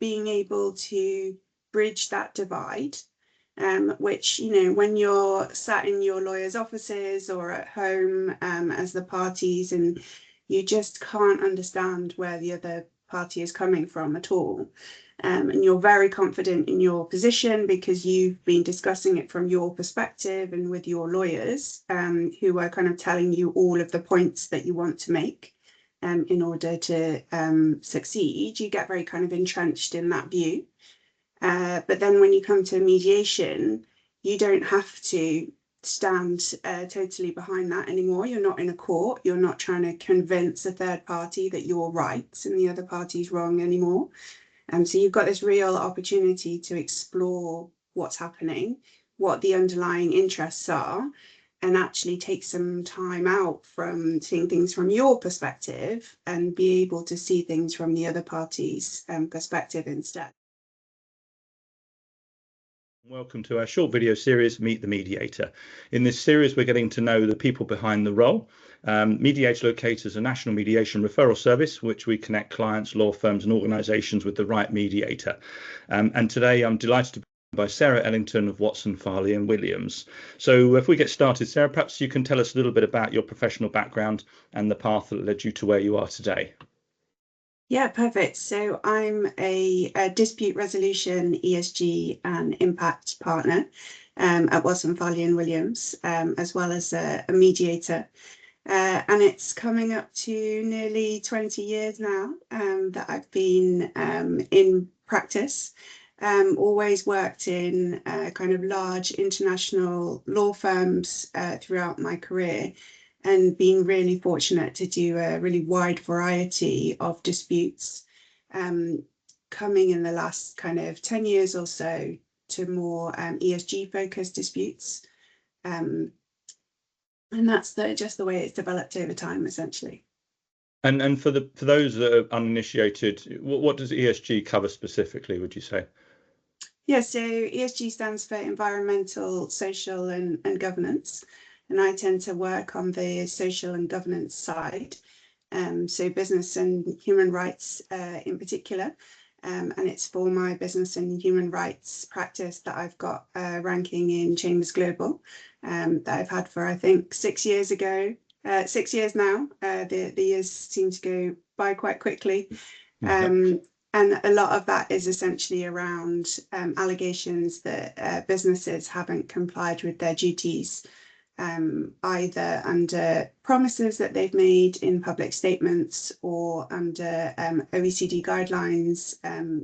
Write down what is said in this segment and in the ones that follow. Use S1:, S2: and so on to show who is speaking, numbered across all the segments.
S1: being able to bridge that divide, which, when you're sat in your lawyer's offices or at home as the parties, and you just can't understand where the other party is coming from at all. And you're very confident in your position because you've been discussing it from your perspective and with your lawyers, who are kind of telling you all of the points that you want to make in order to succeed. You get very kind of entrenched in that view. But then when you come to mediation, you don't have to stand totally behind that anymore. You're not in a court. You're not trying to convince a third party that you're right and the other party's wrong anymore. So you've got this real opportunity to explore what's happening, what the underlying interests are, and actually take some time out from seeing things from your perspective and be able to see things from the other party's perspective instead.
S2: Welcome to our short video series, Meet the Mediator. In this series, we're getting to know the people behind the role. Mediator Locator is a national mediation referral service, which we connect clients, law firms and organisations with the right mediator. And today I'm delighted to be joined by Sarah Ellington of Watson, Farley and Williams. So if we get started, Sarah, perhaps you can tell us a little bit about your professional background and the path that led you to where you are today.
S1: Yeah, perfect. So I'm a dispute resolution, ESG and impact partner at Watson, Farley and Williams, as well as a mediator. And it's coming up to nearly 20 years now that I've been in practice. Always worked in kind of large international law firms throughout my career, and been really fortunate to do a really wide variety of disputes, coming in the last kind of 10 years or so to more ESG focused disputes. And that's just the way it's developed over time, essentially.
S2: And for those that are uninitiated, what does ESG cover specifically, would you say?
S1: Yeah, so ESG stands for environmental, social and governance. And I tend to work on the social and governance side, so business and human rights in particular. And it's for my business and human rights practice that I've got ranking in Chambers Global, that I've had for, I think, 6 years now. The years seem to go by quite quickly. And a lot of that is essentially around allegations that businesses haven't complied with their duties, either under promises that they've made in public statements or under OECD guidelines,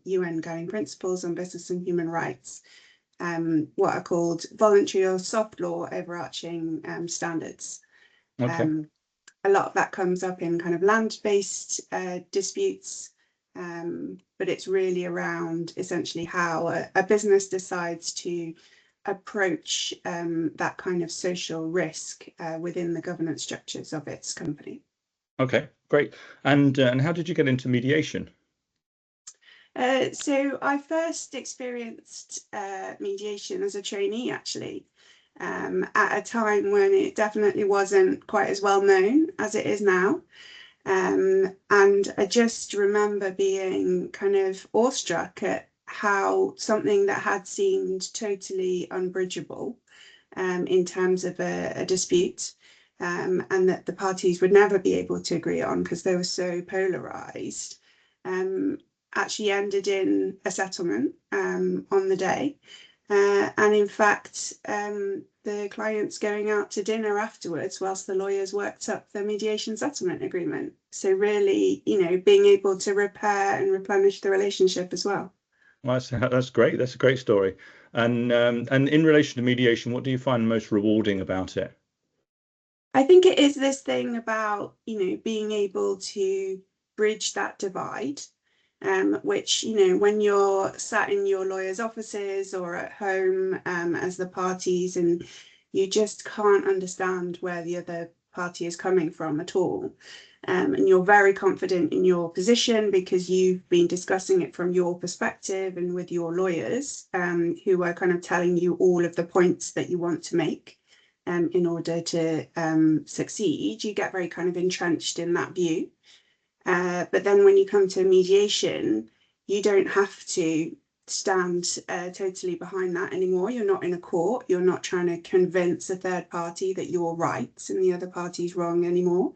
S1: UN guiding principles on business and human rights, what are called voluntary or soft law overarching standards.
S2: Okay.
S1: A lot of that comes up in kind of land-based disputes, but it's really around essentially how a business decides to approach that kind of social risk within the governance structures of its company. Okay,
S2: great. And how did you get into mediation?
S1: So I first experienced mediation as a trainee, actually, at a time when it definitely wasn't quite as well known as it is now. And I just remember being kind of awestruck at how something that had seemed totally unbridgeable in terms of a dispute, and that the parties would never be able to agree on because they were so polarised, actually ended in a settlement on the day. And in fact, the clients going out to dinner afterwards whilst the lawyers worked up the mediation settlement agreement. So really, being able to repair and replenish the relationship as well.
S2: Well, that's great. That's a great story. And in relation to mediation, what do you find most rewarding about it?
S1: I think it is this thing about, being able to bridge that divide. Which, when you're sat in your lawyer's offices or at home as the parties, and you just can't understand where the other party is coming from at all. And you're very confident in your position because you've been discussing it from your perspective and with your lawyers, who are kind of telling you all of the points that you want to make in order to succeed. You get very kind of entrenched in that view. But then when you come to mediation, you don't have to stand totally behind that anymore. You're not in a court. You're not trying to convince a third party that you're right and the other party's wrong anymore.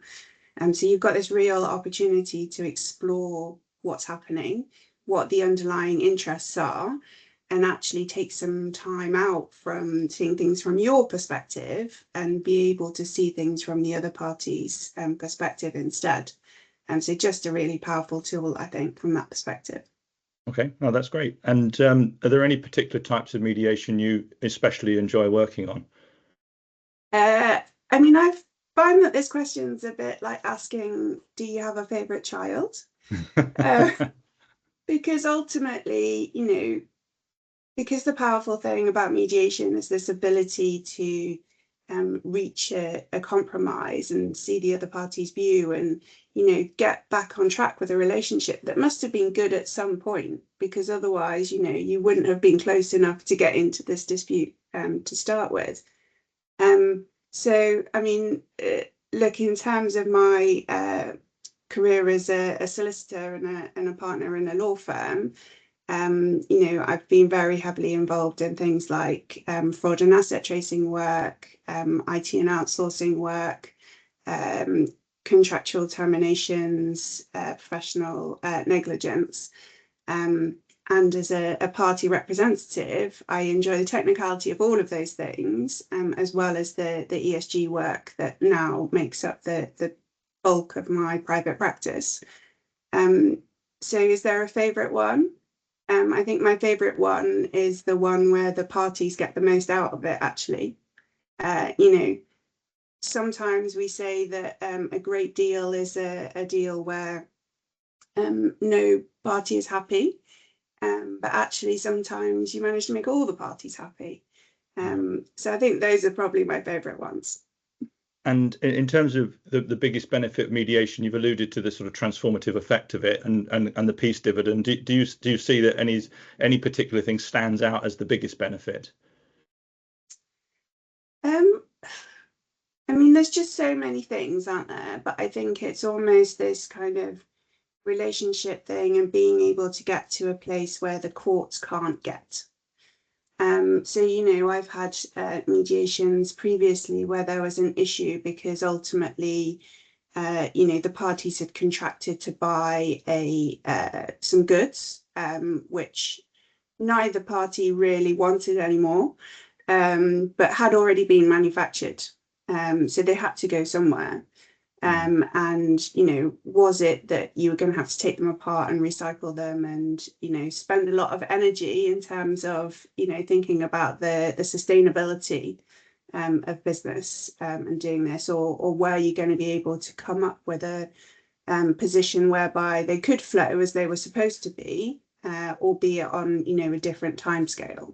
S1: So you've got this real opportunity to explore what's happening, what the underlying interests are, and actually take some time out from seeing things from your perspective and be able to see things from the other party's perspective instead. So just a really powerful tool, I think, from that perspective.
S2: Okay, no, that's great. And are there any particular types of mediation you especially enjoy working on?
S1: I mean, I've found that this question's a bit like asking, do you have a favorite child? Because ultimately, because the powerful thing about mediation is this ability to reach a compromise and see the other party's view and, get back on track with a relationship that must have been good at some point, because otherwise, you wouldn't have been close enough to get into this dispute to start with. So, I mean, look, in terms of my career as a solicitor and a partner in a law firm, I've been very heavily involved in things like fraud and asset tracing work, IT and outsourcing work, contractual terminations, professional negligence. And as a party representative, I enjoy the technicality of all of those things, as well as the ESG work that now makes up the bulk of my private practice. So is there a favourite one? I think my favourite one is the one where the parties get the most out of it, actually. Sometimes we say that a great deal is a deal where no party is happy. But actually sometimes you manage to make all the parties happy. So I think those are probably my favourite ones.
S2: And in terms of the biggest benefit of mediation, you've alluded to the sort of transformative effect of it and the peace dividend. Do you see that any particular thing stands out as the biggest benefit?
S1: I mean, there's just so many things, aren't there? But I think it's almost this kind of relationship thing and being able to get to a place where the courts can't get. So, I've had mediations previously where there was an issue because ultimately, the parties had contracted to buy some goods, which neither party really wanted anymore, but had already been manufactured. So they had to go somewhere. And, was it that you were going to have to take them apart and recycle them and, spend a lot of energy in terms of, thinking about the sustainability of business and doing this, or were you going to be able to come up with a position whereby they could flow as they were supposed to be, albeit on, a different timescale?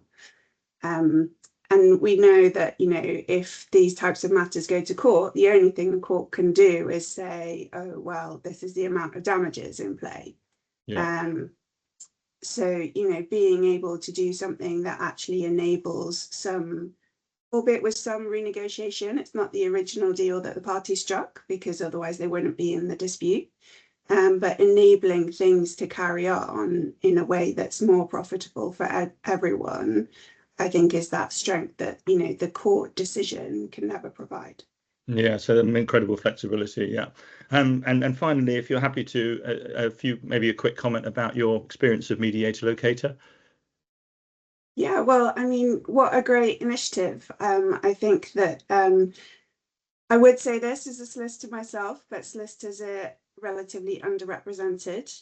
S1: And we know that, if these types of matters go to court, the only thing the court can do is say, oh, well, this is the amount of damages in play.
S2: Yeah.
S1: So, being able to do something that actually enables some, albeit with some renegotiation, it's not the original deal that the party struck, because otherwise they wouldn't be in the dispute. But enabling things to carry on in a way that's more profitable for everyone, I think, is that strength that, the court decision can never provide.
S2: Yeah, so incredible flexibility. Yeah. And finally, if you're happy to, maybe a quick comment about your experience of Mediator Locator.
S1: Yeah, well, I mean, what a great initiative. I think that I would say this as a solicitor myself, but solicitors are relatively underrepresented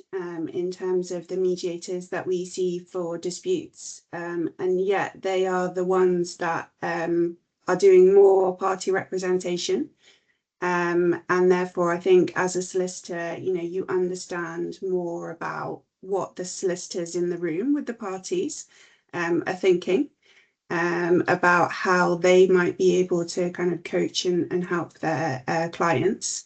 S1: in terms of the mediators that we see for disputes. And yet they are the ones that are doing more party representation. And therefore, I think as a solicitor, you understand more about what the solicitors in the room with the parties are thinking. About how they might be able to kind of coach and help their clients,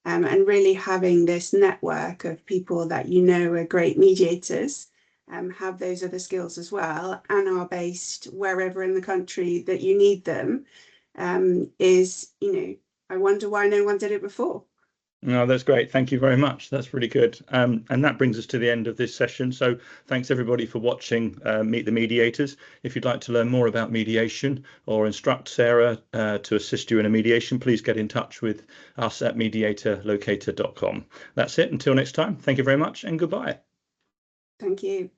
S1: and really having this network of people that are great mediators, have those other skills as well, and are based wherever in the country that you need them, is, I wonder why no one did it before.
S2: No, that's great. Thank you very much. That's really good. And that brings us to the end of this session. So thanks everybody for watching Meet the Mediators. If you'd like to learn more about mediation or instruct Sarah to assist you in a mediation, please get in touch with us at mediatorlocator.com. That's it. Until next time, thank you very much and goodbye.
S1: Thank you.